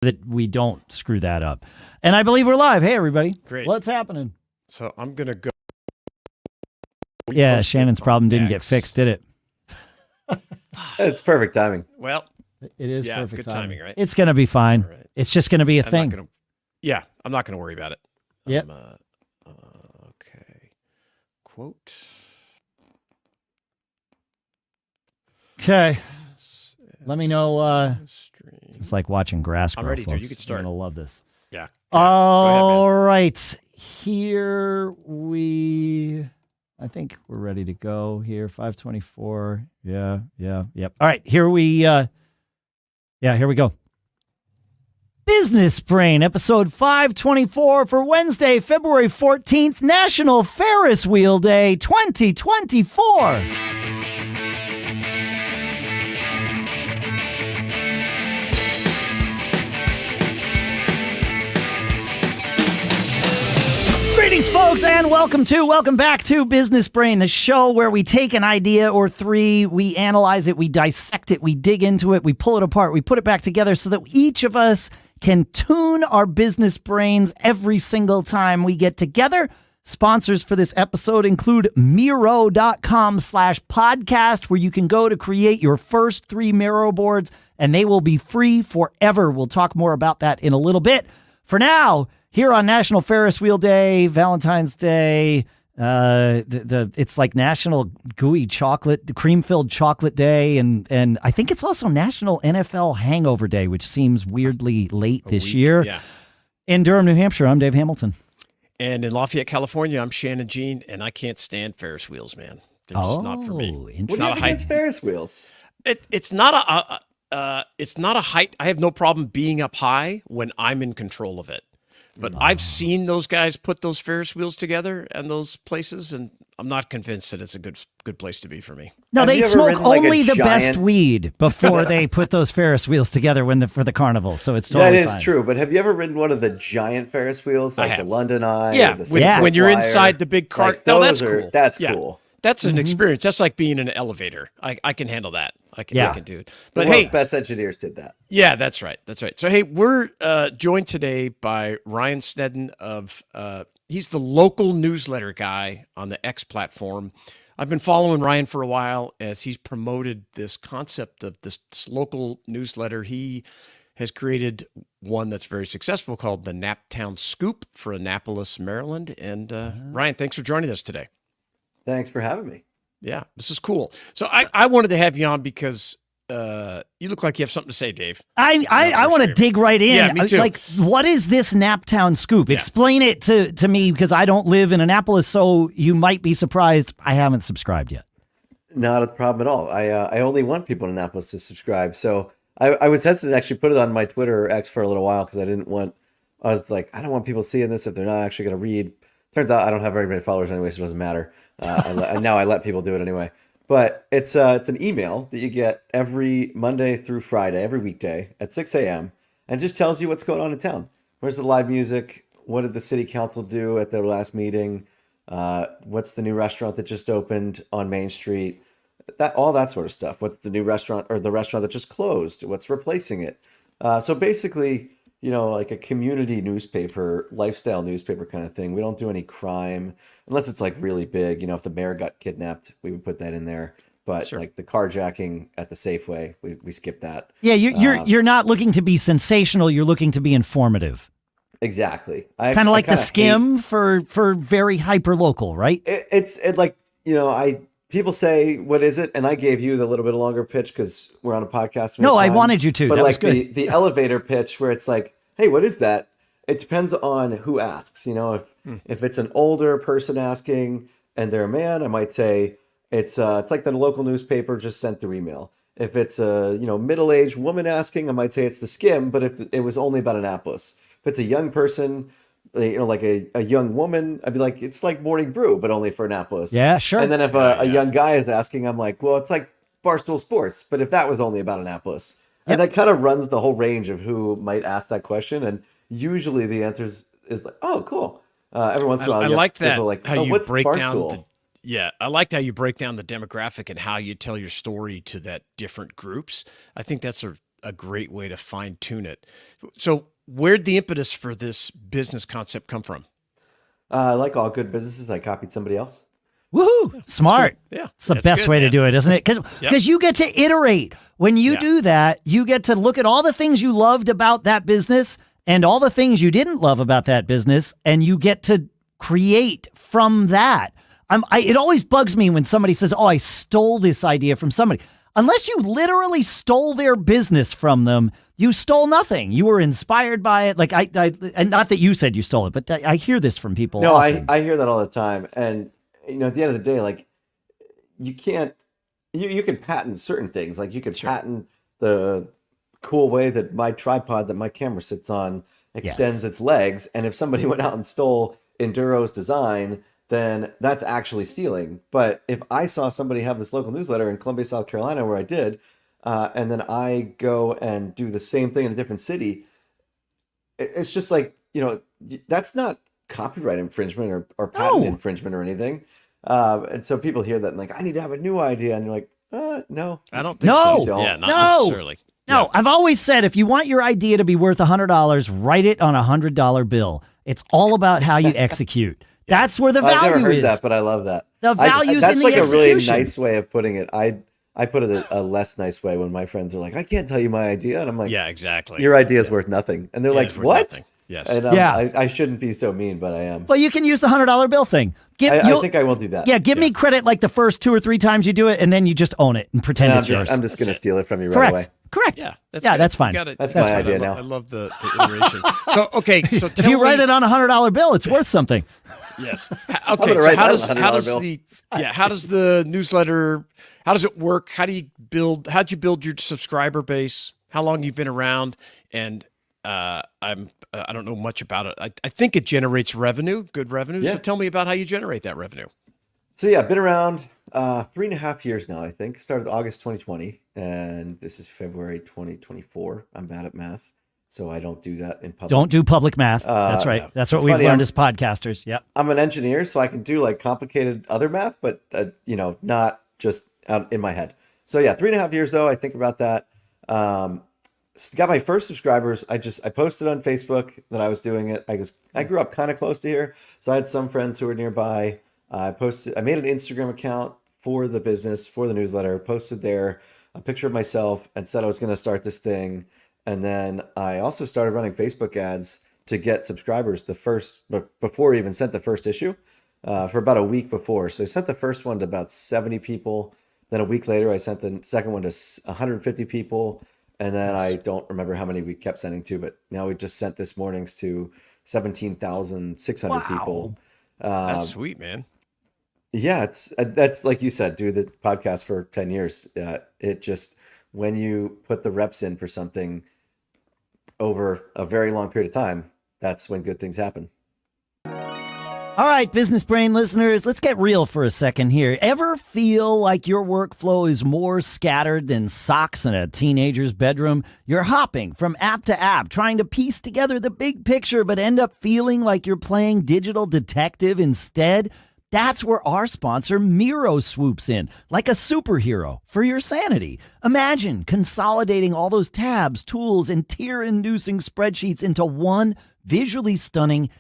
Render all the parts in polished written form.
that we don't screw that up. And I believe we're live. Hey, everybody. Great. What's happening? So I'm going to go. Yeah, Shannon's problem didn't get fixed, did it? It's perfect timing. Well, it is yeah, perfect good timing, right? It's going to be fine. Right. It's just going to be a thing. I'm not going to worry about it. Yep. Okay. Quote. Okay. Let me know. Stream. It's like watching grass grow, I'm ready, folks. dude. You can start. You're going to love this. Yeah. All Go ahead, right. Here I think we're ready to go here. 524. Yep. All right. Here we go. Business Brain, episode 524 for Wednesday, February 14th, National Ferris Wheel Day 2024. Greetings, folks, and welcome back to Business Brain, the show where we take an idea or three, we analyze it, we dissect it, we dig into it, we pull it apart, we put it back together so that each of us can tune our business brains every single time we get together. Sponsors for this episode include Miro.com/podcast, where you can go to create your first 3 Miro boards, and they will be free forever. We'll talk more about that in a little bit. For now, here on National Ferris Wheel Day, Valentine's Day, it's like National Gooey Chocolate, Cream-Filled Chocolate Day, and I think it's also National NFL Hangover Day, which seems weirdly late this year. Yeah. In Durham, New Hampshire, I'm Dave Hamilton. And in Lafayette, California, I'm Shannon Jean, and I can't stand Ferris wheels, man. They're just not for me. What do you think against Ferris wheels? It's not a height. I have no problem being up high when I'm in control of it. But I've seen those guys put those Ferris wheels together and those places, and I'm not convinced that it's a good place to be for me. No, they smoke only the giant... best weed before they put those Ferris wheels together for the carnival, so it's totally That is true, but have you ever ridden one of the giant Ferris wheels, like the London Eye? Yeah, when you're inside the big cart. Like, that's cool. That's cool. That's an experience. That's like being in an elevator. I can handle that. I can do it. But the hey, best engineers did that. Yeah, that's right. So hey, we're joined today by Ryan Snedden of he's the local newsletter guy on the X platform. I've been following Ryan for a while as he's promoted this concept of this local newsletter. He has created one that's very successful called the Naptown Scoop for Annapolis, Maryland. And Ryan, thanks for joining us today. Thanks for having me. Yeah, this is cool. So I wanted to have you on because you look like you have something to say, Dave. I want to dig right in. Yeah, me too. Like, what is this Naptown Scoop? Explain it to me, because I don't live in Annapolis, so you might be surprised I haven't subscribed yet. Not a problem at all. I only want people in Annapolis to subscribe. So I was hesitant to actually put it on my Twitter or X for a little while because I was like, I don't want people seeing this if they're not actually going to read. Turns out I don't have very many followers anyway, so it doesn't matter. Now I let people do it anyway. But it's an email that you get every Monday through Friday, every weekday at 6 a.m. and just tells you what's going on in town. Where's the live music? What did the city council do at their last meeting? What's the new restaurant that just opened on Main Street? All that sort of stuff. What's the new restaurant or the restaurant that just closed? What's replacing it? So basically, like a community newspaper, lifestyle newspaper kind of thing. We don't do any crime unless it's like really big. If the mayor got kidnapped, we would put that in there. But like the carjacking at the Safeway, we skip that. Yeah, you're not looking to be sensational. You're looking to be informative. Exactly. Kind of like the Skim for very hyper local, right? People say, what is it? And I gave you the little bit longer pitch because we're on a podcast. No, I wanted you to. But that like was good. the elevator pitch where it's like, hey, what is that? It depends on who asks. If it's an older person asking and they're a man, I might say it's like the local newspaper just sent through email. If it's a middle-aged woman asking, I might say it's the Skim, but if it was only about Annapolis. If it's a young person, like a young woman, I'd be like, it's like Morning Brew, but only for Annapolis. Yeah, sure. And then if a young guy is asking, I'm like, well, it's like Barstool Sports, but if that was only about Annapolis. Yep. And that kind of runs the whole range of who might ask that question. And usually the answer is like, oh, cool. Every once in a while, I like that. Like, how you what's break Barstool? down I liked how you break down the demographic and how you tell your story to that different groups. I think that's a great way to fine tune it. So where'd the impetus for this business concept come from? Like all good businesses, I copied somebody else. Woohoo! Smart. Yeah, It's the that's best good, way to man. do it, isn't it? Because you get to iterate. When you Yeah. do that, you get to look at all the things you loved about that business and all the things you didn't love about that business, and you get to create from that. It always bugs me when somebody says, "Oh, I stole this idea from somebody." Unless you literally stole their business from them, you stole nothing. You were inspired by it. Like and not that you said you stole it, but I hear this from people. No, often. I hear that all the time. And, at the end of the day, like, you can't, you can patent certain things. Like, you could patent the cool way that my tripod that my camera sits on extends its legs. And if somebody went out and stole Enduro's design, then that's actually stealing. But if I saw somebody have this local newsletter in Columbia, South Carolina, where I did, and then I go and do the same thing in a different city, it's just like, that's not copyright infringement or patent infringement or anything. And so people hear that and like, I need to have a new idea. And you're like, no. I don't think No. so. Yeah, not No. necessarily. No, Yeah. I've always said if you want your idea to be worth $100, write it on a $100 bill. It's all about how you execute. That's where the value I've never heard is. that, but I love that. The value's that's in the like a really execution. nice way of putting it. I put it a less nice way when my friends are like, I can't tell you my idea. And I'm like, Yeah, exactly. your idea is worth nothing. And they're Yeah, like, it's worth what? nothing. Yes. And Yeah. I shouldn't be so mean, but I am. Well, you can use the $100 bill thing. I think I will do that. Yeah, give me credit like the first 2 or 3 times you do it, and then you just own it and pretend And it's yours. I'm just going to steal it from you right Correct. away. Correct. Yeah, yeah, good. that's fine. You got it. That's my fine. idea I now. I love the iteration. So, okay. So If tell you write me- it on a $100 bill, it's worth something. Yes. I'm Okay. gonna So write how that does on a $100 how does the newsletter? How does it work? How'd you build your subscriber base? How long you've been around? And I don't know much about it. I think it generates revenue, good revenue. Yeah. So tell me about how you generate that revenue. So yeah, been around 3.5 years now, I think. Started August 2020, and this is February 2024. I'm bad at math, so I don't do that in public. Don't do public math. That's right. That's what It's we've funny, learned I'm- as podcasters. Yep. I'm an engineer, so I can do like complicated other math, but not just out in my head. So yeah, 3.5 years though. I think about that. Got my first subscribers. I posted on Facebook that I was doing it. I grew up kind of close to here, so I had some friends who were nearby. I made an Instagram account for the business, for the newsletter, posted there a picture of myself and said I was going to start this thing. And then I also started running Facebook ads to get subscribers before I even sent the first issue, for about a week before. So I sent the first one to about 70 people. Then a week later, I sent the second one to 150 people. And then I don't remember how many we kept sending to, but now we just sent this morning's to 17,600 people. That's sweet, man. Yeah, that's like you said, do the podcast for 10 years. It just, when you put the reps in for something over a very long period of time, that's when good things happen. All right, Business Brain listeners, let's get real for a second here. Ever feel like your workflow is more scattered than socks in a teenager's bedroom? You're hopping from app to app, trying to piece together the big picture, but end up feeling like you're playing digital detective instead? That's where our sponsor, Miro, swoops in, like a superhero for your sanity. Imagine consolidating all those tabs, tools, and tear-inducing spreadsheets into one visually stunning,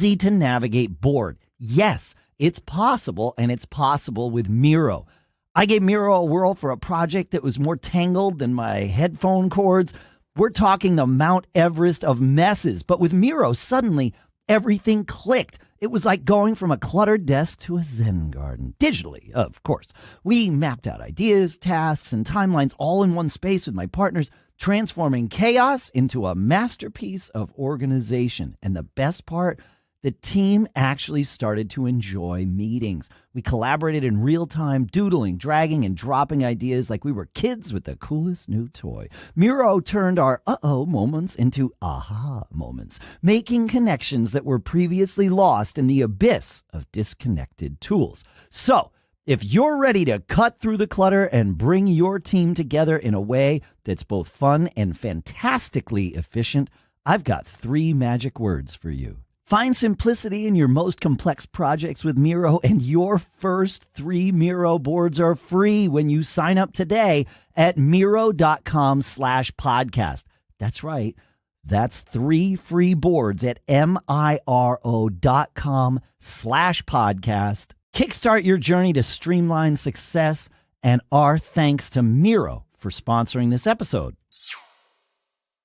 easy-to-navigate board. Yes, it's possible, and it's possible with Miro. I gave Miro a whirl for a project that was more tangled than my headphone cords. We're talking the Mount Everest of messes, but with Miro, suddenly everything clicked. It was like going from a cluttered desk to a Zen garden. Digitally, of course. We mapped out ideas, tasks, and timelines all in one space with my partners, transforming chaos into a masterpiece of organization. And the best part, the team actually started to enjoy meetings. We collaborated in real time, doodling, dragging, and dropping ideas like we were kids with the coolest new toy. Miro turned our uh-oh moments into aha moments, making connections that were previously lost in the abyss of disconnected tools. So, if you're ready to cut through the clutter and bring your team together in a way that's both fun and fantastically efficient, I've got 3 magic words for you. Find simplicity in your most complex projects with Miro, and your first 3 Miro boards are free when you sign up today at Miro.com/podcast. That's right. That's 3 free boards at Miro.com/podcast. Kickstart your journey to streamline success, and our thanks to Miro for sponsoring this episode.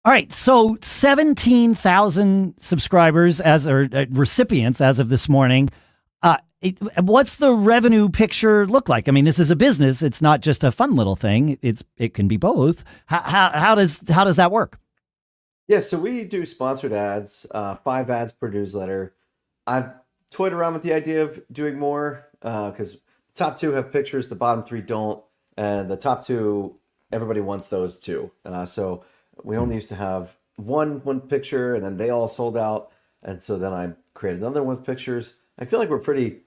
All right, so 17,000 subscribers recipients as of this morning. What's the revenue picture look like? I mean, this is a business; it's not just a fun little thing. It can be both. How does that work? Yeah, so we do sponsored ads, 5 ads per newsletter. I've toyed around with the idea of doing more because the top 2 have pictures, the bottom 3 don't, and the top 2, everybody wants those too. So we only used to have one picture, and then they all sold out, and so then I created another one with pictures. I feel like we're pretty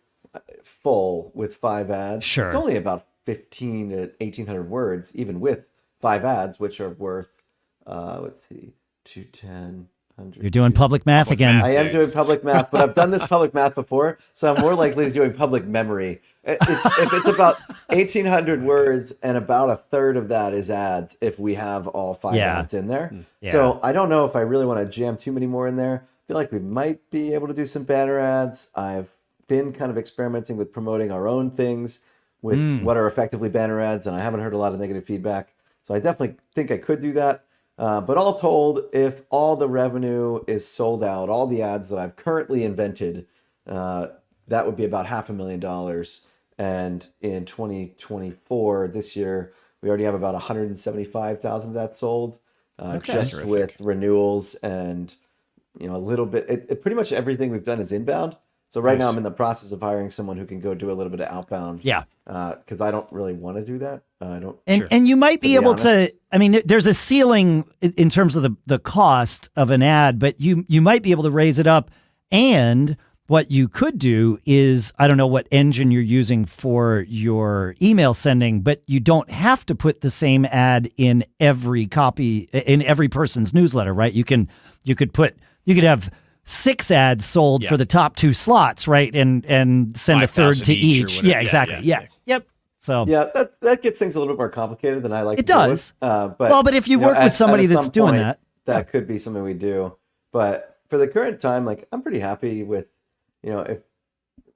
full with 5 ads. Sure. It's only about 15 to 1,800 words, even with 5 ads, which are worth, let's see, 210, 100. You're doing public math again. I am doing public math, but I've done this public math before, so I'm more likely doing public memory. If it's about 1,800 words, and about a third of that is ads, if we have all 5 ads in there. Yeah. So I don't know if I really want to jam too many more in there. I feel like we might be able to do some banner ads. I've been kind of experimenting with promoting our own things with what are effectively banner ads, and I haven't heard a lot of negative feedback. So I definitely think I could do that. But all told, if all the revenue is sold out, all the ads that I've currently invented, that would be about $500,000. And in 2024, this year, we already have about 175,000 of that sold, just Terrific. with renewals and a little bit. Pretty much everything we've done is inbound. So right now I'm in the process of hiring someone who can go do a little bit of outbound. Yeah. Because I don't really want to do that. I don't. And you might be able to, I mean, there's a ceiling in terms of the cost of an ad, but you might be able to raise it up. And what you could do is, I don't know what engine you're using for your email sending, but you don't have to put the same ad in every person's newsletter, right? You could have 6 ads sold for the top 2 slots, right? And send a third to each. Yeah, exactly. Yeah. Yep. So yeah, that gets things a little bit more complicated than I like. It does. But if you work with somebody that's doing that, that could be something we do. But for the current time, like, I'm pretty happy with, if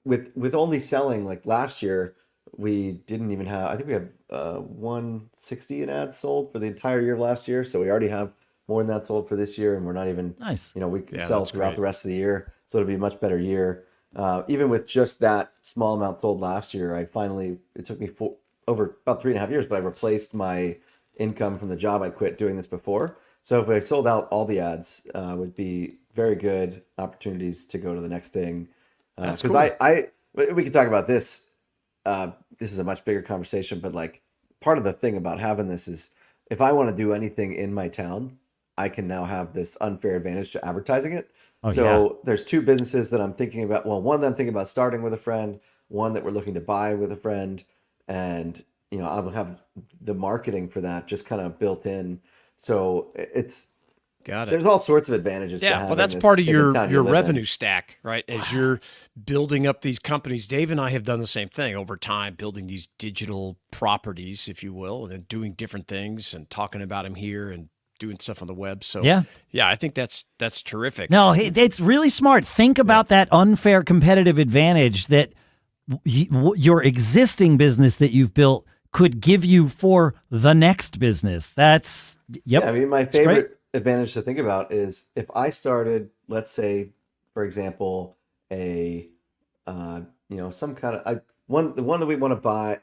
with only selling, like, last year we didn't even have. I think we have 160 in ads sold for the entire year of last year. So we already have more than that sold for this year, and we're not even nice. We can sell throughout the rest of the year, so it'll be a much better year. Even with just that small amount sold last year, it took me over about 3.5 years, but I replaced my income from the job I quit doing this before. So if I sold out all the ads, would be very good opportunities to go to the next thing. Because we can talk about this. This is a much bigger conversation, but like, part of the thing about having this is, if I want to do anything in my town, I can now have this unfair advantage to advertising it. There's 2 businesses that I'm thinking about. Well, one that I'm thinking about starting with a friend, one that we're looking to buy with a friend. And, I will have the marketing for that just kind of built in. So there's all sorts of advantages. Yeah, well, that's part of your revenue stack, right? As you're building up these companies, Dave and I have done the same thing over time, building these digital properties, if you will, and then doing different things and talking about them here and doing stuff on the web. So yeah, I think that's terrific. No, it's really smart. Think about that unfair competitive advantage that your existing business that you've built could give you for the next business. That's Yeah, I mean, my favorite advantage to think about is if I started, let's say, for example, some kind of the one that we want to buy.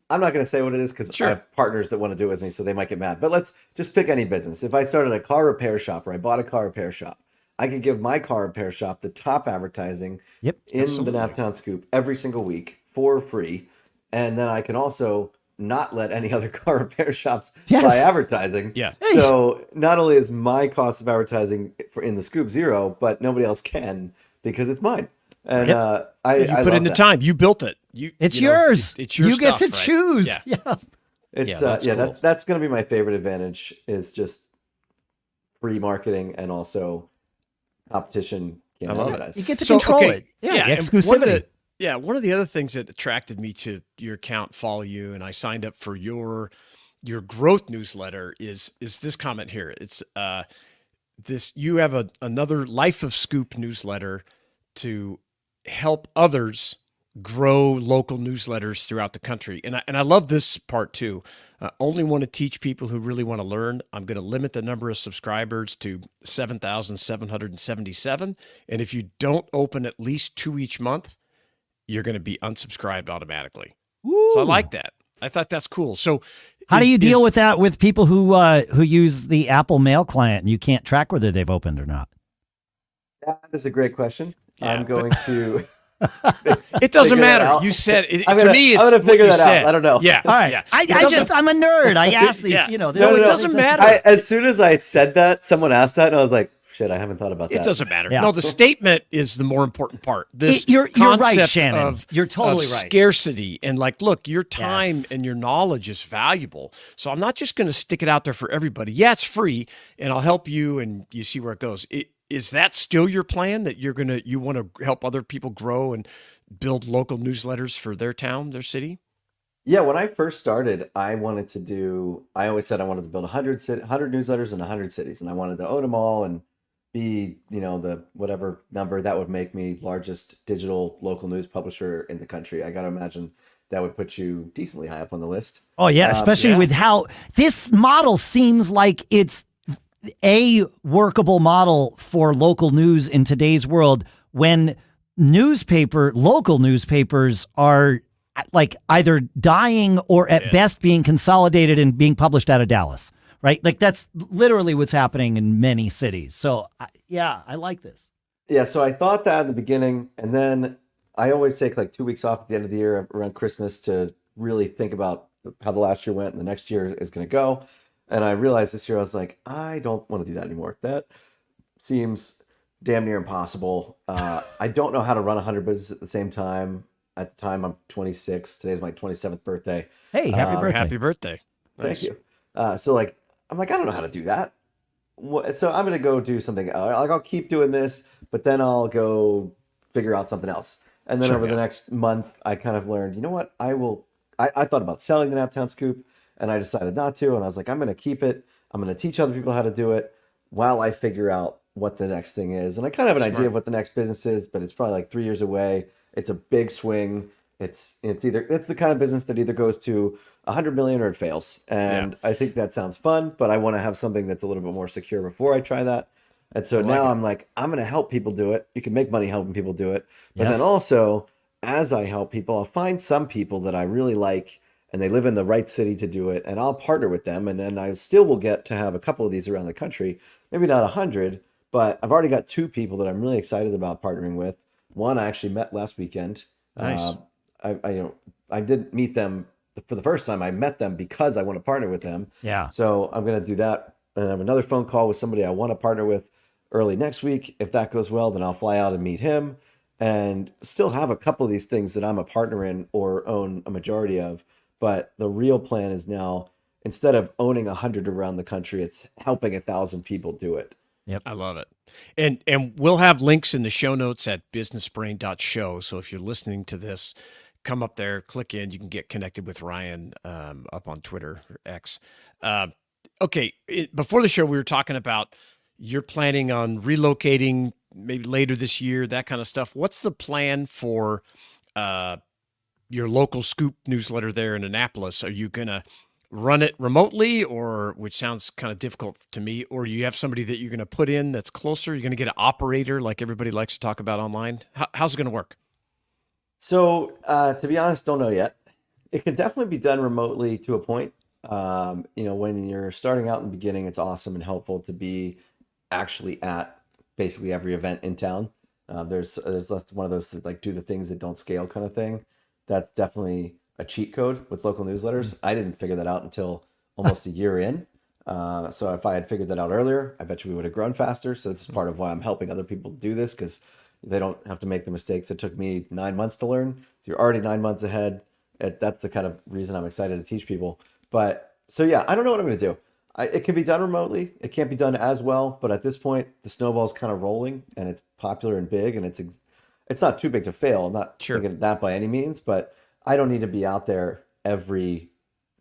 I'm not going to say what it is because I have partners that want to do it with me, so they might get mad. But let's just pick any business. If I started a car repair shop, or I bought a car repair shop, I could give my car repair shop the top advertising in the Naptown Scoop every single week for free. And then I can also not let any other car repair shops buy advertising. Yeah. So not only is my cost of advertising in the Scoop 0, but nobody else can because it's mine. And you put in the time. You built it. It's yours. It's your you stuff, get to choose. Yeah. That's going to be my favorite advantage, is just free marketing and also competition Can't I love advertise. You get to So, control okay, it. Yeah, and exclusivity. one of the other things that attracted me to your account, follow you, and I signed up for your growth newsletter is this comment here. It's this you have another Life of Scoop newsletter to help others grow local newsletters throughout the country. And I love this part too. Only want to teach people who really want to learn. I'm going to limit the number of subscribers to 7,777. And if you don't open at least 2 each month, you're going to be unsubscribed automatically. So I like that. I thought that's cool. So How do you deal with that with people who use the Apple Mail client and you can't track whether they've opened or not? That is a great question. Yeah, I'm going to. It doesn't figure that matter. out. You said it. I'm to gonna- me, it's I'm gonna what figure you that out. said. I don't know. Yeah. All right. Yeah. I'm a nerd. I ask these, Yeah. this No, is- it doesn't matter. As soon as I said that, someone asked that, and I was like, "Shit, I haven't thought about that." It doesn't matter. Yeah. No, the statement is the more important part. This You're right, concept Shannon. of You're totally of right. scarcity and like, look, your time Yes. and your knowledge is valuable. So I'm not just going to stick it out there for everybody. Yeah, it's free, and I'll help you, and you see where it goes. Is that still your plan that you want to help other people grow and build local newsletters for their town, their city? Yeah, when I first started, I always said I wanted to build 100 newsletters in 100 cities, and I wanted to own them all and be, the whatever number that would make me largest digital local news publisher in the country. I got to imagine that would put you decently high up on the list. Oh, yeah, especially yeah. with how this model seems like it's a workable model for local news in today's world when local newspapers are like either dying or at best being consolidated and being published out of Dallas, right? Like that's literally what's happening in many cities. So yeah, I like this. Yeah, so I thought that in the beginning, and then I always take like 2 weeks off at the end of the year around Christmas to really think about how the last year went and the next year is going to go. And I realized this year, I was like, I don't want to do that anymore. That seems damn near impossible. I don't know how to run 100 businesses at the same time. At the time, I'm 26. Today's my 27th birthday. Hey, happy birthday. Happy birthday. Thank you. So like, I'm like, I don't know how to do that. So I'm going to go do something. I'll keep doing this, but then I'll go figure out something else. And then over the next month, I kind of learned, you know what? I thought about selling the Naptown Scoop, and I decided not to. And I was like, I'm going to keep it. I'm going to teach other people how to do it while I figure out what the next thing is. And I kind of have an idea of what the next business is, but it's probably like 3 years away. It's a big swing. It's the kind of business that either goes to 100 million or it fails. And I think that sounds fun, but I want to have something that's a little bit more secure before I try that. And so now I'm like, I'm going to help people do it. You can make money helping people do it. But then also, as I help people, I'll find some people that I really like and they live in the right city to do it. And I'll partner with them. And then I still will get to have a couple of these around the country. Maybe not 100, but I've already got 2 people that I'm really excited about partnering with. One I actually met last weekend. Nice. I didn't meet them for the first time. I met them because I want to partner with them. Yeah. So I'm going to do that. And I have another phone call with somebody I want to partner with early next week. If that goes well, then I'll fly out and meet him and still have a couple of these things that I'm a partner in or own a majority of. But the real plan is now, instead of owning 100 around the country, it's helping 1,000 people do it. Yep. I love it. And we'll have links in the show notes at businessbrain.show. So if you're listening to this, come up there, click in. You can get connected with Ryan up on Twitter or X. Okay. Before the show, we were talking about you're planning on relocating maybe later this year, that kind of stuff. What's the plan for your local Scoop newsletter there in Annapolis? Are you going to run it remotely, or which sounds kind of difficult to me, or do you have somebody that you're going to put in that's closer? You're going to get an operator like everybody likes to talk about online? How's it going to work? So to be honest, don't know yet. It can definitely be done remotely to a point. When you're starting out in the beginning, it's awesome and helpful to be actually at basically every event in town. There's one of those like do the things that don't scale kind of thing. That's definitely a cheat code with local newsletters. I didn't figure that out until almost a year in. So if I had figured that out earlier, I bet you we would have grown faster. So this is part of why I'm helping other people do this, because they don't have to make the mistakes that took me 9 months to learn. So you're already 9 months ahead. That's the kind of reason I'm excited to teach people. But so yeah, I don't know what I'm going to do. it can be done remotely. It can't be done as well, but at this point, the snowball's kind of rolling, and it's popular and big, and it's not too big to fail. I'm not thinking that by any means, but I don't need to be out there every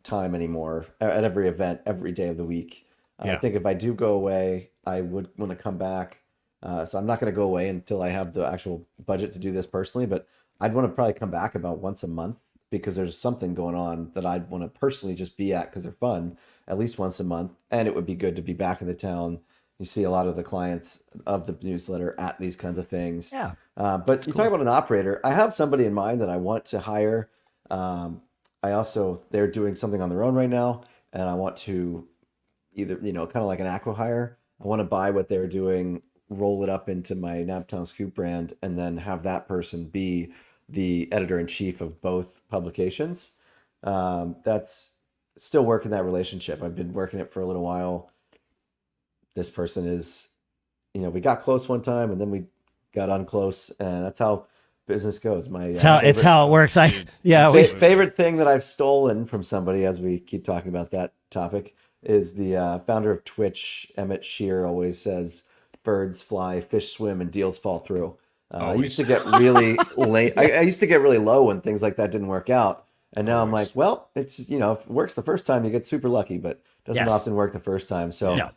time anymore, at every event, every day of the week. I think if I do go away, I would want to come back. So I'm not going to go away until I have the actual budget to do this personally, but I'd want to probably come back about once a month because there's something going on that I'd want to personally just be at because they're fun, at least once a month. And it would be good to be back in the town. You see a lot of the clients of the newsletter at these kinds of things. Yeah. But you talk about an operator. I have somebody in mind that I want to hire. They're doing something on their own right now, and I want to either, kind of like an acqui-hire. I want to buy what they're doing, roll it up into my Naptown Scoop brand, and then have that person be the editor-in-chief of both publications. That's still working that relationship. I've been working it for a little while. This person is, we got close one time and then we got unclose, and that's how business goes. It's how it works. Favorite thing that I've stolen from somebody, as we keep talking about that topic, is the founder of Twitch, Emmett Shear, always says, "Birds fly, fish swim, and deals fall through." I used to get really late. I used to get really low when things like that didn't work out, and now I'm like, well, it's if it works the first time, you get super lucky, but it doesn't often work the first time. So no,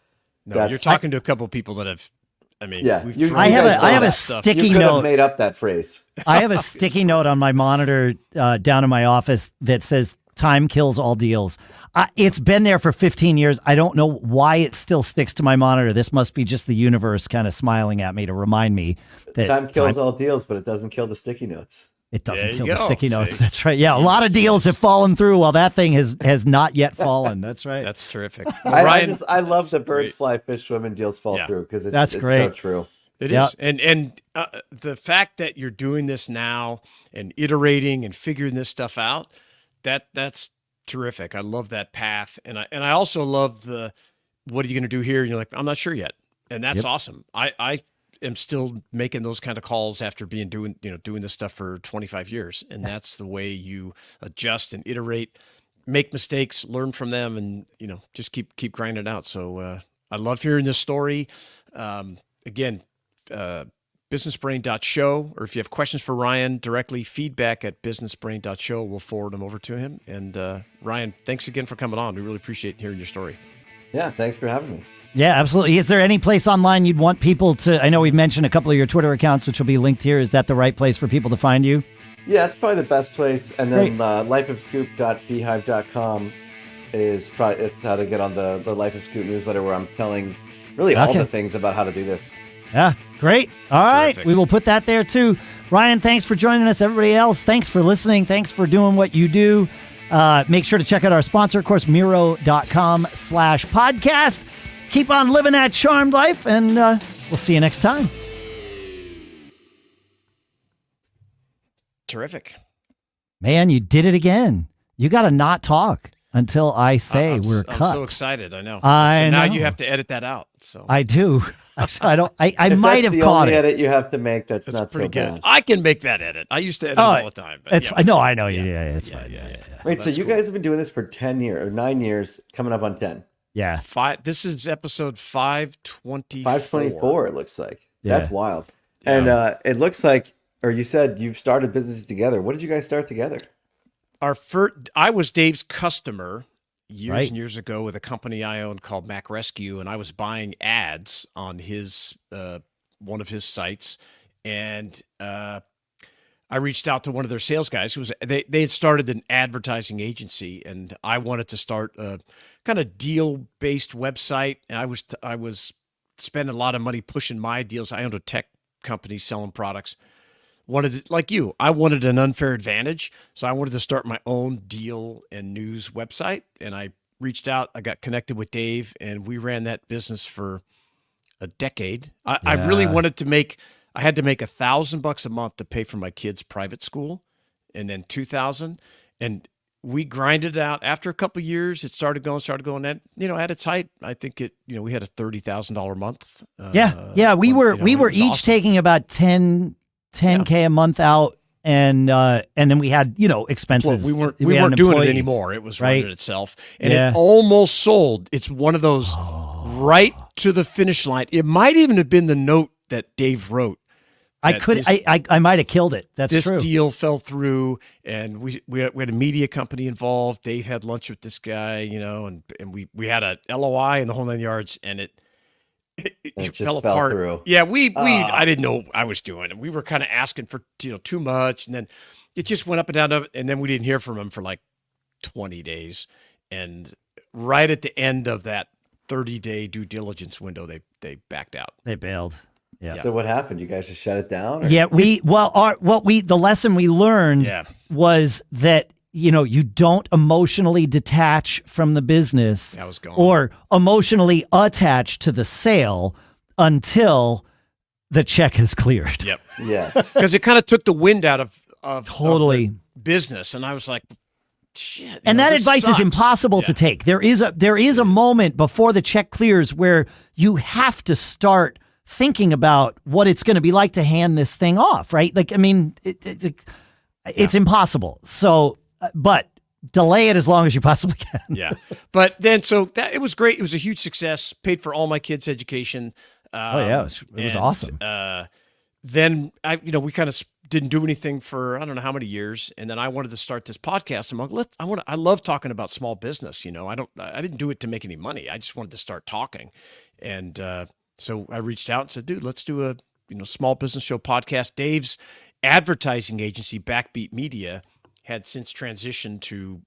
you're talking to a couple of people that have. I mean, I have a sticky note. Made up that phrase. I have a sticky note on my monitor down in my office that says "Time kills all deals." It's been there for 15 years. I don't know why it still sticks to my monitor. This must be just the universe kind of smiling at me to remind me that time kills all deals, but it doesn't kill the sticky notes. It doesn't kill the sticky notes. That's right. Yeah, a lot of deals have fallen through while that thing has not yet fallen. That's right. That's terrific. Well, Ryan, I love the birds fly, fish swim, and deals fall through because it's so true. It is. And the fact that you're doing this now and iterating and figuring this stuff out, that's terrific. I love that path. And I also love the, what are you going to do here? And you're like, I'm not sure yet. And that's awesome. I am still making those kind of calls after doing this stuff for 25 years. And that's the way you adjust and iterate, make mistakes, learn from them, and, just keep grinding it out. So I love hearing this story. Again, businessbrain.show, or if you have questions for Ryan directly, feedback@businessbrain.show. We'll forward them over to him. And Ryan, thanks again for coming on. We really appreciate hearing your story. Yeah, thanks for having me. Yeah, absolutely. Is there any place online you'd want people to, I know we've mentioned a couple of your Twitter accounts, which will be linked here. Is that the right place for people to find you? Yeah, it's probably the best place. And then lifeofscoop.beehive.com it's how to get on the Life of Scoop newsletter, where I'm telling really all the things about how to do this. Yeah, great. All right. We will put that there too. Ryan, thanks for joining us. Everybody else, thanks for listening. Thanks for doing what you do. Make sure to check out our sponsor, of course, Miro.com/podcast. Keep on living that charmed life, and we'll see you next time. Terrific. Man, you did it again. You got to not talk until I say we're cut. I'm so excited. I know. Now you have to edit that out. So I do. I don't. I might have caught it. The only edit you have to make that's not pretty so good. Bad. I can make that edit. I used to edit all the time. But I know. Yeah, it's fine. Yeah. Wait, so you guys have been doing this for 10 years or 9 years, coming up on 10? Yeah. This is episode 524. 524, it looks like. Yeah. That's wild. Yeah. And it looks like, or you said you've started businesses together. What did you guys start together? I was Dave's customer years and years ago with a company I owned called Mac Rescue, and I was buying ads on his one of his sites, and I reached out to one of their sales guys who was they had started an advertising agency, and I wanted to start a kind of deal-based website. And I was spending a lot of money pushing my deals. I owned a tech company selling products. I wanted an unfair advantage, so I wanted to start my own deal and news website. And I reached out. I got connected with Dave, and we ran that business for a decade. I really wanted to make. I had to make $1,000 a month to pay for my kids' private school, and then $2,000, and we grinded it out. After a couple of years, it started going. At at its height, I think we had a $30,000 a month. We were each taking about 10K a month out, and then we had expenses. Well, we had an weren't doing it employee. anymore. It was Right. running itself, and Yeah. it almost sold. It's one of those right to the finish line. It might even have been the note that Dave wrote. I might have killed it. That's This true. deal fell through, and we had a media company involved. Dave had lunch with this guy, and we had a LOI and the whole 9 yards, and it just fell fell apart. through. Yeah, I didn't know what I was doing, and we were kind of asking for too much, and then it just went up and down, and then we didn't hear from him for like 20 days, and right at the end of that 30-day due diligence window, they backed out. They bailed. Yeah. So what happened? You guys just shut it down? Or? Yeah, the lesson we learned Yeah. was that you don't emotionally detach from the business That was gone. or emotionally attach to the sale until the check is cleared. Yep. Yes. Because it kind of took the wind out of Totally. the business, and I was like, shit. And that this advice sucks. is impossible to take. There is a moment before the check clears where you have to start thinking about what it's going to be like to hand this thing off, right? Like, I mean, it's impossible. So, but delay it as long as you possibly can. Yeah. But then, it was great. It was a huge success. Paid for all my kids' education. Oh yeah, it was awesome. Then we kind of didn't do anything for I don't know how many years, and then I wanted to start this podcast. I'm like, I love talking about small business. I didn't do it to make any money. I just wanted to start talking, and so I reached out and said, dude, let's do a small business show podcast. Dave's advertising agency, Backbeat Media, had since transitioned to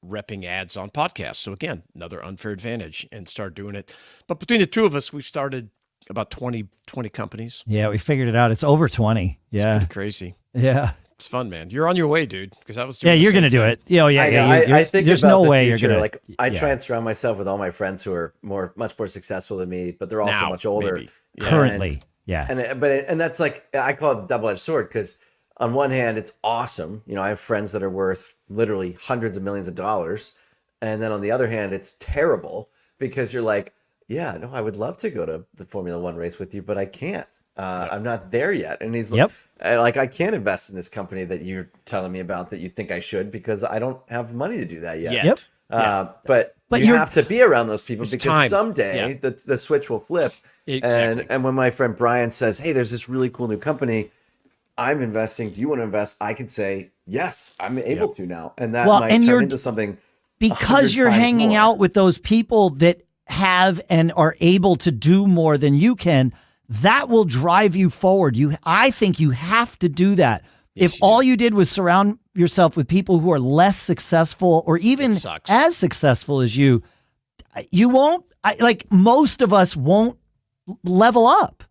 repping ads on podcasts. So again, another unfair advantage, and started doing it. But between the two of us, we've started about 20 companies. Yeah, we figured it out. It's over 20. Yeah. Pretty crazy. Yeah. It's fun, man. You're on your way, dude. Because I was doing Yeah, the you're same going to do thing. it. Yeah, I know. I think there's about no the way future. you're going to. I try and surround myself with all my friends who are much more successful than me, but they're also Now, much older. maybe. Yeah. Currently. Yeah. And that's like, I call it the double-edged sword, because on one hand, it's awesome. I have friends that are worth literally hundreds of millions of dollars. And then on the other hand, it's terrible because you're like, yeah, no, I would love to go to the Formula One race with you, but I can't. I'm not there yet. And he's Yep. like, I can't invest in this company that you're telling me about that you think I should, because I don't have money to do that yet. Yet. Yep. But you you're- have to be around those people, It's because time. someday Yeah. the switch will flip. Exactly. And when my friend Brian says, hey, there's this really cool new company, I'm investing. Do you want to invest? I can say, yes, I'm able to now. And that might and turn you're- into something because 100 you're times hanging more. out with those people that have and are able to do more than you can, that will drive you forward. I think you have to do that. If all you did was surround yourself with people who are less successful or even sucks. as successful as you won't, most of us won't level up.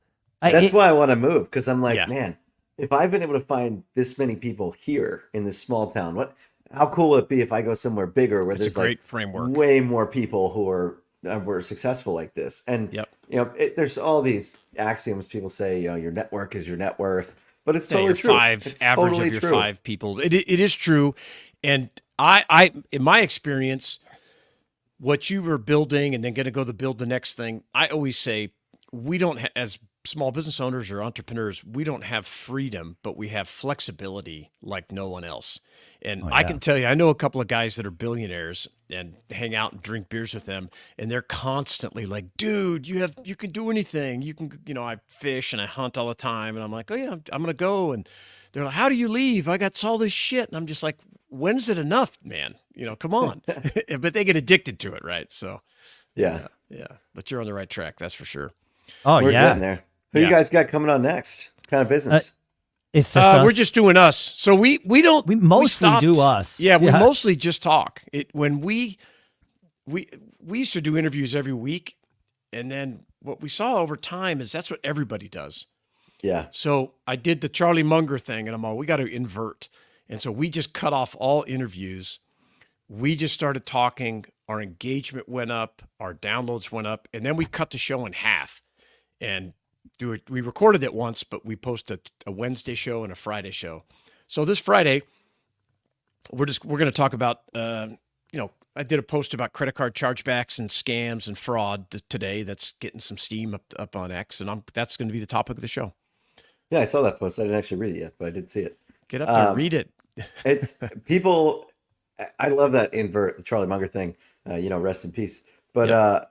That's why I want to move, because I'm like, Yeah. man, if I've been able to find this many people here in this small town, how cool would it be if I go somewhere bigger where It's a there's great like framework. way more people who were successful like this? And Yep. there's all these axioms people say, your network is your net worth, but it's Yeah, totally your true. It's average totally of your true. 5 people. It is true. And I in my experience, what you were building and then going to go to build the next thing, I always say we don't as small business owners or entrepreneurs, we don't have freedom, but we have flexibility like no one else. And I can tell you, I know a couple of guys that are billionaires and hang out and drink beers with them, and they're constantly like, dude, you can do anything. You can, I fish and I hunt all the time. And I'm like, oh yeah, I'm going to go. And they're like, how do you leave? I got all this shit. And I'm just like, when's it enough, man? Come on. But they get addicted to it, right? So Yeah. yeah, but you're on the right track. That's for sure. Oh, We're yeah. getting there. Who Yeah. you guys got coming on next? What kind of business? It's just us. We're just doing us. So we don't. We mostly stopped. do us. Yeah, we Yeah. mostly just talk. When we used to do interviews every week, and then what we saw over time is that's what everybody does. Yeah. So I did the Charlie Munger thing, and I'm all, we got to invert. And so we just cut off all interviews. We just started talking. Our engagement went up. Our downloads went up. And then we cut the show in half and do it. We recorded it once, but we posted a Wednesday show and a Friday show. So this Friday, we're going to talk about, I did a post about credit card chargebacks and scams and fraud today. That's getting some steam up on X. And that's going to be the topic of the show. Yeah, I saw that post. I didn't actually read it yet, but I did see it. Get up there, read it. It's people. I love that invert the Charlie Munger thing. Rest in peace. But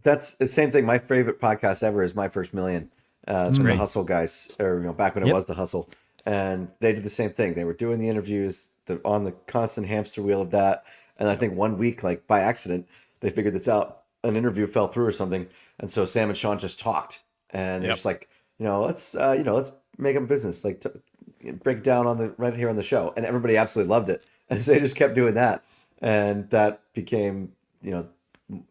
that's the same thing. My favorite podcast ever is My First Million. It's from the Hustle guys, or back when it was the Hustle, and they did the same thing. They were doing the interviews, on the constant hamster wheel of that. And I think one week, like by accident, they figured this out. An interview fell through or something, and so Sam and Sean just talked, and they're just like, let's make a business, like break it down right here on the show, and everybody absolutely loved it, and so they just kept doing that, and that became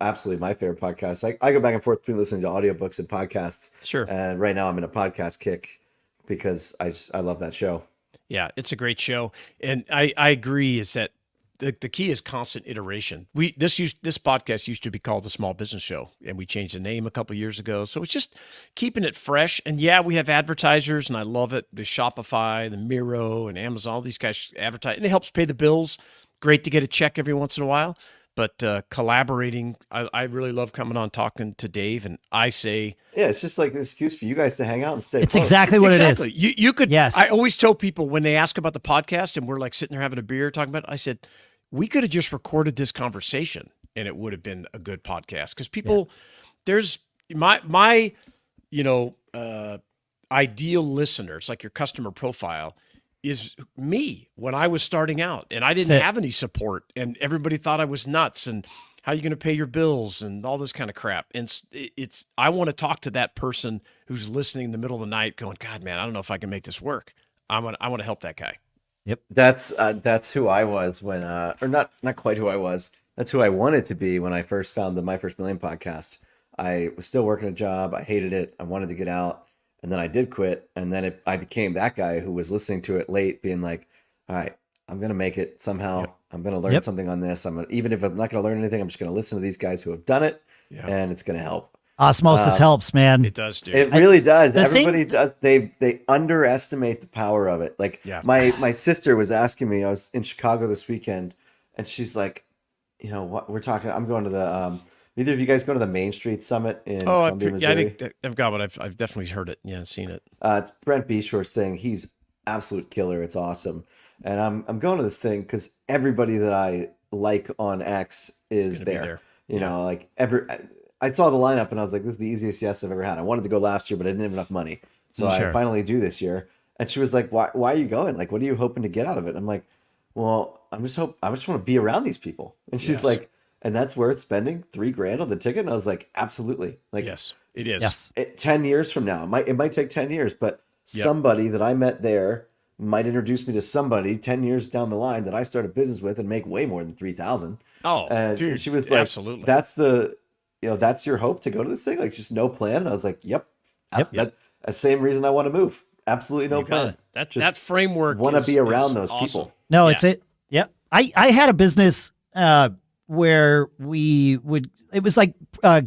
absolutely my favorite podcast. I go back and forth between listening to audiobooks and podcasts. Sure. And right now I'm in a podcast kick because I love that show. Yeah, it's a great show. And I agree is that the key is constant iteration. This podcast used to be called The Small Business Show, and we changed the name a couple of years ago. So it's just keeping it fresh. And yeah, we have advertisers, and I love it. The Shopify, the Miro, and Amazon, all these guys advertise, and it helps pay the bills. Great to get a check every once in a while. But collaborating, I really love coming on talking to Dave, and I say... Yeah, it's just like an excuse for you guys to hang out and stay It's close. exactly what it is. You could... Yes. I always tell people when they ask about the podcast and we're like sitting there having a beer talking about it, I said, we could have just recorded this conversation and it would have been a good podcast. Because people... There's... My ideal listeners, like your customer profile... is me when I was starting out, and I didn't have any support, and everybody thought I was nuts, and how are you going to pay your bills and all this kind of crap. And I want to talk to that person who's listening in the middle of the night going, God, man, I don't know if I can make this work. I want to help that guy. Yep. That's who I was when, or not quite who I was. That's who I wanted to be when I first found the My First Million podcast. I was still working a job. I hated it. I wanted to get out. And then I did quit, and then I became that guy who was listening to it late, being like, all right, I'm going to make it somehow. Yep. I'm going to learn something on this. Even if I'm not going to learn anything, I'm just going to listen to these guys who have done it, and it's going to help. Osmosis helps, man. It does, dude. It really does. Everybody does. They underestimate the power of it. Like my sister was asking me, I was in Chicago this weekend, and she's like, what we're talking, I'm going to the... Either of you guys go to the Main Street Summit in Columbia, Missouri? Yeah, I've got one. I've definitely heard it. Yeah, seen it. It's Brent Beshore's thing. He's absolute killer. It's awesome. And I'm going to this thing because everybody that I like on X is there. I saw the lineup and I was like, this is the easiest yes I've ever had. I wanted to go last year, but I didn't have enough money. So I finally do this year. And she was like, why are you going? Like, what are you hoping to get out of it? And I'm like, well, I just want to be around these people. And she's like, and that's worth spending $3,000 on the ticket. And I was like, absolutely. Like, yes, it is. Yes. 10 years from now, it might take 10 years, but somebody that I met there might introduce me to somebody 10 years down the line that I start a business with and make way more than 3,000. Oh, and dude, she was like, absolutely. That's that's your hope to go to this thing? Like, just no plan. And I was like, yep. That's the same reason I want to move. Absolutely no plan. That framework. Want to be around those awesome. people. No, it's it. Yep. I had a business, where it was like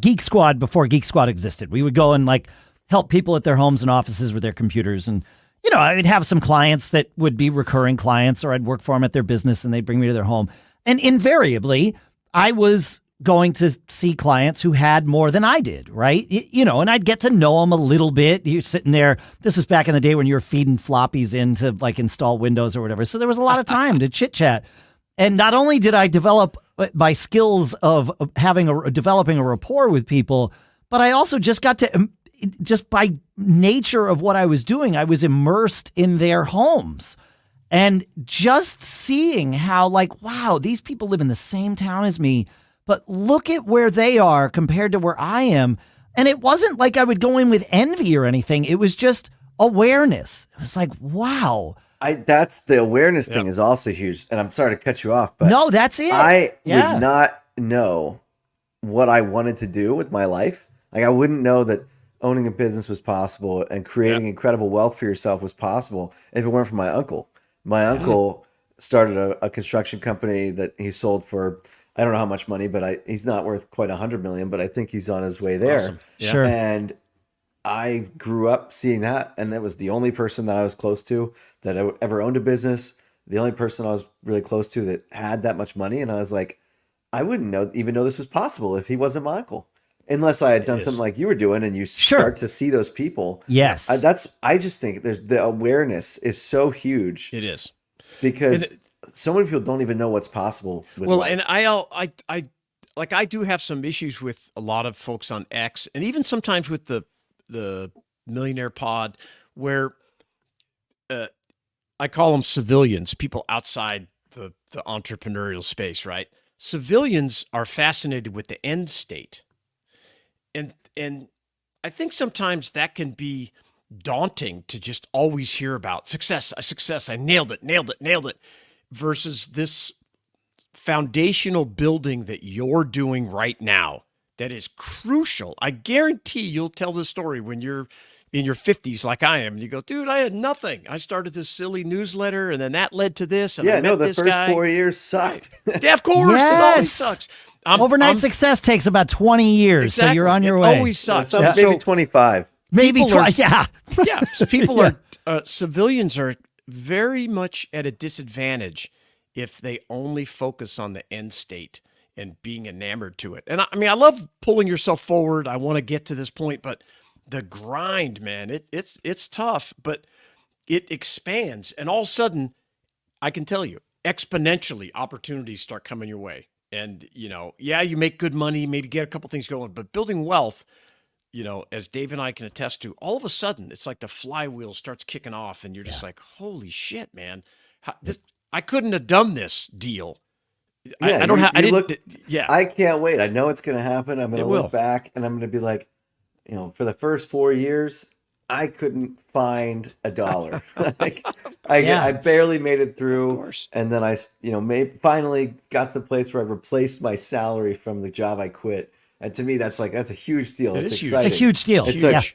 Geek Squad before Geek Squad existed. We would go and like help people at their homes and offices with their computers. And, I would have some clients that would be recurring clients, or I'd work for them at their business and they'd bring me to their home. And invariably, I was going to see clients who had more than I did, right? And I'd get to know them a little bit. You're sitting there. This was back in the day when you were feeding floppies in to like install Windows or whatever. So there was a lot of time to chit chat. And not only did I develop my skills of developing a rapport with people, but I also just got to, just by nature of what I was doing, I was immersed in their homes. And just seeing how like, wow, these people live in the same town as me, but look at where they are compared to where I am. And it wasn't like I would go in with envy or anything. It was just awareness. It was like, wow. That's the awareness thing is also huge. And I'm sorry to cut you off, but no, that's it. I would not know what I wanted to do with my life. Like, I wouldn't know that owning a business was possible and creating incredible wealth for yourself was possible if it weren't for my uncle. My uncle started a construction company that he sold for, I don't know how much money, but he's not worth quite $100 million, but I think he's on his way there. Awesome. Yeah. Sure. And I grew up seeing that, and that was the only person that I was close to that ever owned a business. The only person I was really close to that had that much money, and I was like, I wouldn't even know this was possible if he wasn't my uncle. unless I had done is. something like you were doing, and you Sure. start to see those people. Yes. I just think there's the awareness is so huge It is. because And so many people don't even know what's possible with Well, life. and I like I do have some issues with a lot of folks on X, and even sometimes with the Millionaire Pod, where I call them civilians, people outside the entrepreneurial space, right? Civilians are fascinated with the end state, and I think sometimes that can be daunting to just always hear about success, success. I nailed it, nailed it, nailed it, versus this foundational building that you're doing right now that is crucial. I guarantee you'll tell this story when you're in your 50s like I am. And you go, dude, I had nothing. I started this silly newsletter and then that led to this. And I met the this first guy. 4 years sucked. Yeah, of course. It always Yes. sucks. Overnight success takes about 20 years, so you're on your it way. always sucks. Maybe 25. Maybe people are- 20. Yeah. Yeah, so people are civilians are very much at a disadvantage if they only focus on the end state and being enamored to it. And I mean, I love pulling yourself forward. I want to get to this point, but the grind, man, it's tough, but it expands, and all of a sudden, I can tell you, exponentially, opportunities start coming your way. And you make good money, maybe get a couple things going, but building wealth, as Dave and I can attest to, all of a sudden, it's like the flywheel starts kicking off, and you're just like, holy shit, man. I couldn't have done this deal. I don't have, I didn't, yeah. I can't wait. I know it's going to happen. I'm going to will. look back and I'm going to be like, for the first 4 years, I couldn't find a dollar. I barely made it through. Of course. And then I, finally got to the place where I replaced my salary from the job I quit. And to me, that's a huge deal. It It's is huge. exciting. It's a huge deal.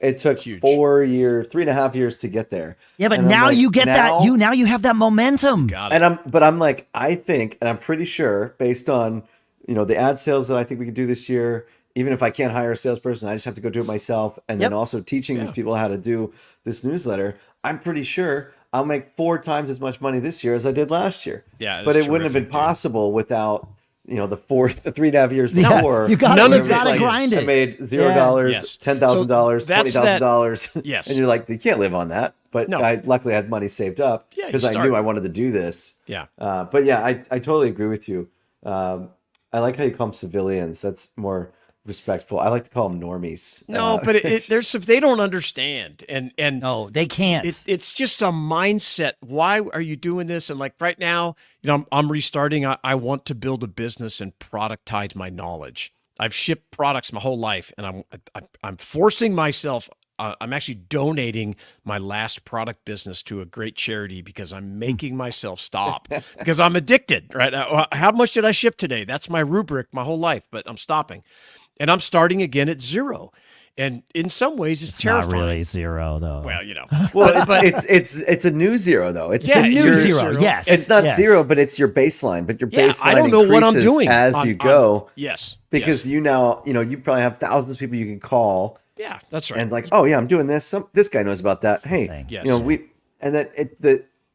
It took Huge. 4 years, 3.5 years to get there. Yeah, but And I'm now like, you get that. Now you have that momentum. Got it. I'm like, I think, and I'm pretty sure based on, the ad sales that I think we could do this year, even if I can't hire a salesperson, I just have to go do it myself. And then also teaching these people how to do this newsletter. I'm pretty sure I'll make 4 times as much money this year as I did last year. Yeah. But it wouldn't have been terrific, dude. possible without, the 3.5 years Yeah, before. you gotta- None you of it gotta is. grind I it. made $0, Yes. $10,000, So that's $20,000. Yes. And you're like, you can't live on that. But No. I luckily had money saved up Yeah, you because I started. knew I wanted to do this. Yeah. But yeah, I totally agree with you. I like how you call them civilians. That's more respectful. I like to call them normies. No, but there's they don't understand, and No, they can't. it's just a mindset. Why are you doing this? And like right now, I'm restarting. I want to build a business and productize my knowledge. I've shipped products my whole life, and I'm forcing myself. I'm actually donating my last product business to a great charity because I'm making myself stop because I'm addicted. Right? How much did I ship today? That's my rubric my whole life, but I'm stopping, and I'm starting again at 0. And in some ways, it's terrifying. not really 0 though. Well, Well, it's a new 0 though. It's Yeah, it's it's new your 0. zero. Yes, It's not yes. 0, but it's your baseline. But your Yeah, baseline I don't know what I'm increases doing as you go. yes, Because yes. you now, you probably have thousands of people you can call. Yeah, that's right. And it's like, oh yeah, I'm doing this. This guy knows about that. Hey, Thing. Yes. and then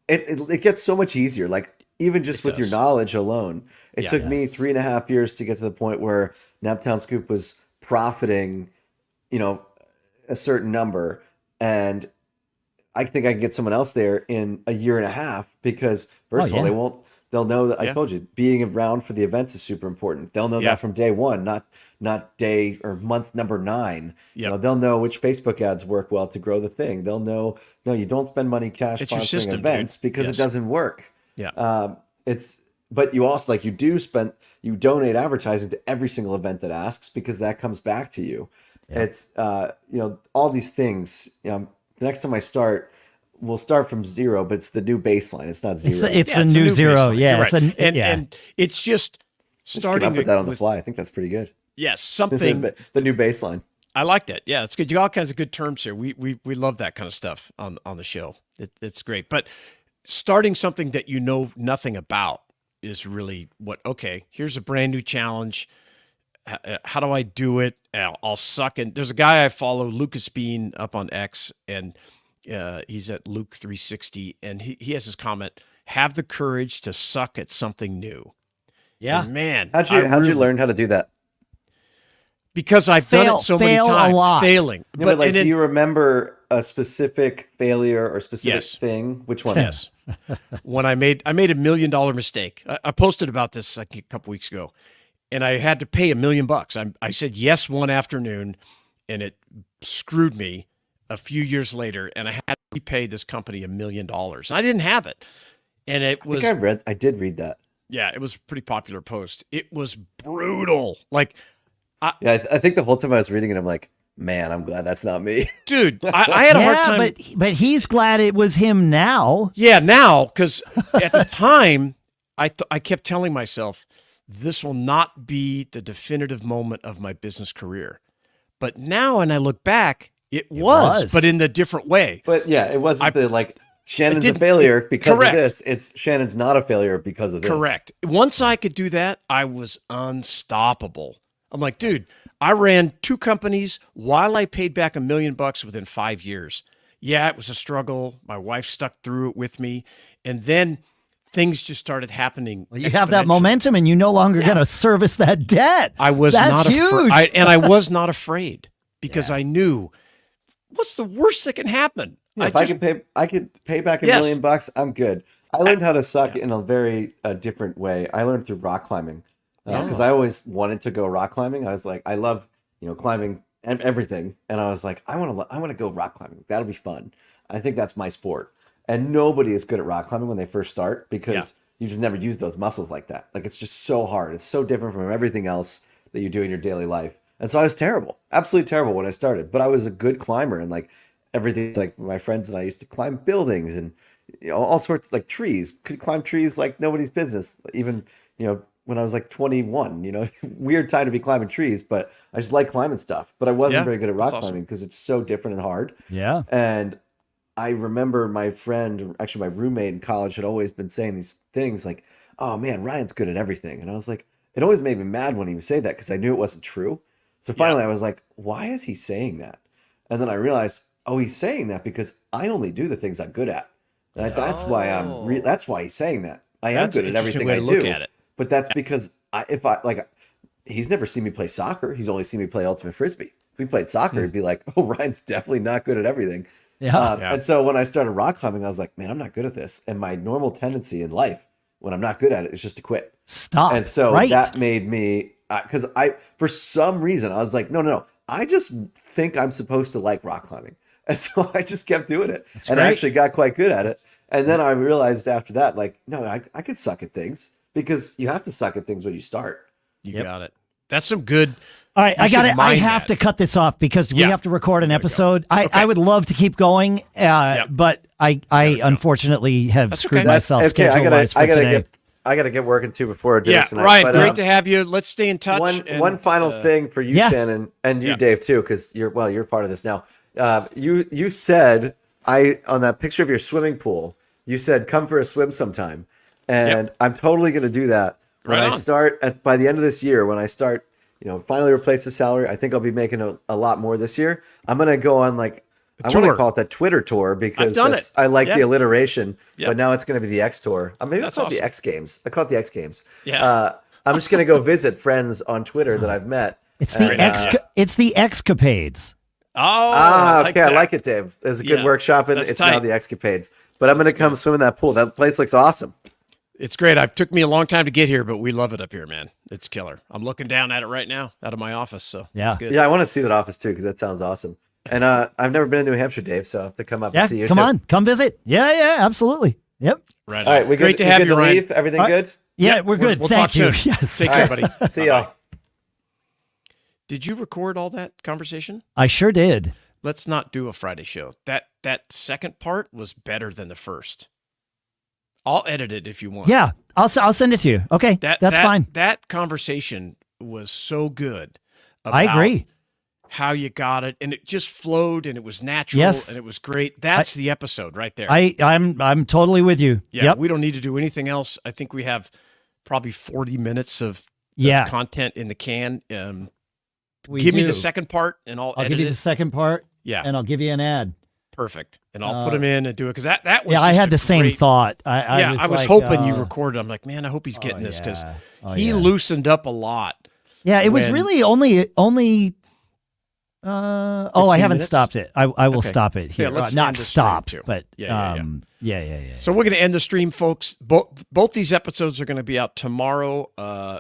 it gets so much easier. Like even just with your does. knowledge alone, it Yeah. took me Yes. 3.5 years to get to the point where Naptown Scoop was profiting, a certain number, and I think I can get someone else there in a year and a half because first of all, yeah. they'll know that I Yeah. told you being around for the events is super important. They'll know Yeah. that from day one, not day or month number 9. Yep. They'll know which Facebook ads work well to grow the thing. They'll know, no, you don't spend money cash It's your sponsoring system, events dude. because Yes. it doesn't work. Yeah. But you also you donate advertising to every single event that asks because that comes back to you. It's all these things. The next time I start, we'll start from 0, but it's the new baseline. It's not 0. It's Yeah, a it's new 0. baseline. Yeah, You're it's right. a yeah. and it's just Just starting came up with that on the with- fly. I think that's pretty good. Yes, something. the new baseline. I like that. Yeah, it's good. You got all kinds of good terms here. We love that kind of stuff on the show. It's great. But starting something that you know nothing about is really okay, here's a brand new challenge. How do I do it? I'll suck. And there's a guy I follow, Lucas Bean, up on X, and he's at Luke 360, and he has this comment: "Have the courage to suck at something new." Yeah. And man, How'd you learn how to do that? because I've done it so many fail a times, lot. failing. Yeah, but like, and then- do you remember a specific failure or specific Yes. thing? Which one? Yes. When I made $1 million mistake. I posted about this like a couple weeks ago, and I had to pay $1 million. I said yes one afternoon, and it screwed me a few years later, and I had to repay this company $1 million. And I didn't have it. And it was I did read that. yeah, it was a pretty popular post. It was brutal. Like, Yeah, I think the whole time I was reading it, I'm like, man, I'm glad that's not me. dude, I had a hard time. but he's glad it was him now. Yeah, now, because at the time, I kept telling myself, this will not be the definitive moment of my business career. But now, when I look back, it was, but in a different way. But yeah, it wasn't Shannon's a didn't- failure because correct. of this. It's Shannon's not a failure because of this. Correct. Once I could do that, I was unstoppable. I'm like, dude, I ran 2 companies while I paid back $1 million within 5 years. Yeah, it was a struggle. My wife stuck through it with me. And then things just started happening. Well, you have that exponentially. momentum, and you're no longer going to service that debt. I was That's not huge. and I was not afraid because I knew what's the worst that can happen. Yeah, if I could pay back $1 Yes. million, I'm good. I learned how to suck in a very different way. I learned through rock climbing because I always wanted to go rock climbing. I was like, I love climbing and everything, and I was like, I want to go rock climbing. That'll be fun. I think that's my sport. And nobody is good at rock climbing when they first start because you just never use those muscles like that. Like, it's just so hard. It's so different from everything else that you do in your daily life. And so I was terrible, absolutely terrible when I started. But I was a good climber, and like everything, like my friends and I used to climb buildings and all sorts, like trees. Could climb trees like nobody's business. Even when I was like 21, weird time to be climbing trees, but I just like climbing stuff. But I wasn't very good at rock climbing because it's so different and hard. Yeah. And I remember my friend, actually my roommate in college, had always been saying these things like, oh man, Ryan's good at everything. And I was like, it always made me mad when he would say that because I knew it wasn't true. So finally I was like, why is he saying that? And then I realized, oh, he's saying that because I only do the things I'm good at. And that's why that's why he's saying that. I am That's good an at interesting everything way I to do. look at it. But that's because he's never seen me play soccer. He's only seen me play ultimate frisbee. If we played soccer, he'd be like, oh, Ryan's definitely not good at everything. Yeah. And so when I started rock climbing, I was like, man, I'm not good at this. And my normal tendency in life, when I'm not good at it, is just to quit. Stop. And so right. that made me, because for some reason, I was like, no, I just think I'm supposed to like rock climbing. And so I just kept doing it. And I actually got quite good at it. And then I realized after that, like, no, I could suck at things because you have to suck at things when you start. You got it. That's some good. All right, You should I mind have that. to cut this off because we Yeah. have to record an episode. I would love to keep going, but I unfortunately have That's screwed okay. myself schedule-wise for today. I gotta get working too before dinner Yeah, tonight. Ryan, But, great to have you. Let's stay in touch. One final thing for you, yeah. Shannon, and you, Yeah. Dave, too, because you're part of this now. You said on that picture of your swimming pool, you said come for a swim sometime, and I'm totally gonna do that when Right I on. start by the end of this year. When I start, finally replace the salary, I think I'll be making a lot more this year. I'm gonna go on I want to tour. call it the Twitter tour because I've done it. I like Yeah. the alliteration, Yeah. but now it's going to be the X tour. Maybe That's I'll call it the awesome. X Games. I call it the X Games. Yeah. I'm just going to go visit friends on Twitter that I've met. It's the it's the Excapades. Oh, I that. like it, Dave. There's a good Yeah, workshopping. that's It's now tight. the Excapades. But I'm going to come swim in that pool. That place looks awesome. It's great. It took me a long time to get here, but we love it up here, man. It's killer. I'm looking down at it right now out of my office, so Yeah. it's good. Yeah, I want to see that office too because that sounds awesome. And I've never been to New Hampshire, Dave, so I have to come up Yeah, and see you. come too. on, come visit. Yeah, absolutely. Yep. Right. All right, we great good, to have good you, Ryan. leave? Everything All right. good? Yeah, we're good. We'll Thank talk you. soon. Yes. Take care, buddy. See y'all. Did you record all that conversation? I sure did. Let's not do a Friday show. That second part was better than the first. I'll edit it if you want. Yeah, I'll send it to you. Okay, that's fine. That conversation was so good. I agree. How you got it, and it just flowed, and it was natural, Yes. and it was great. That's the episode right there. I'm totally with you. Yeah, Yep. we don't need to do anything else. I think we have probably 40 minutes of content in the can. Give me do. the second part, and I'll I'll edit give you it. the second part. Yeah. And I'll give you an ad. Perfect, and I'll put him in and do it because that was. Yeah, I just had a the same great- thought. I was I was like, hoping you recorded. I'm like, man, I hope he's getting this because he loosened up a lot. Yeah, it was when- really only. I haven't minutes? stopped it. I will Okay. stop it here. Yeah, let's Not end the stop, stream, too. but Yeah. yeah. So we're going to end the stream, folks. Both these episodes are going to be out tomorrow,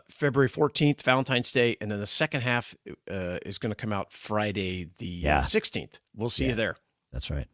February 14th, Valentine's Day, and then the second half is going to come out Friday the 16th. We'll see you there. That's right.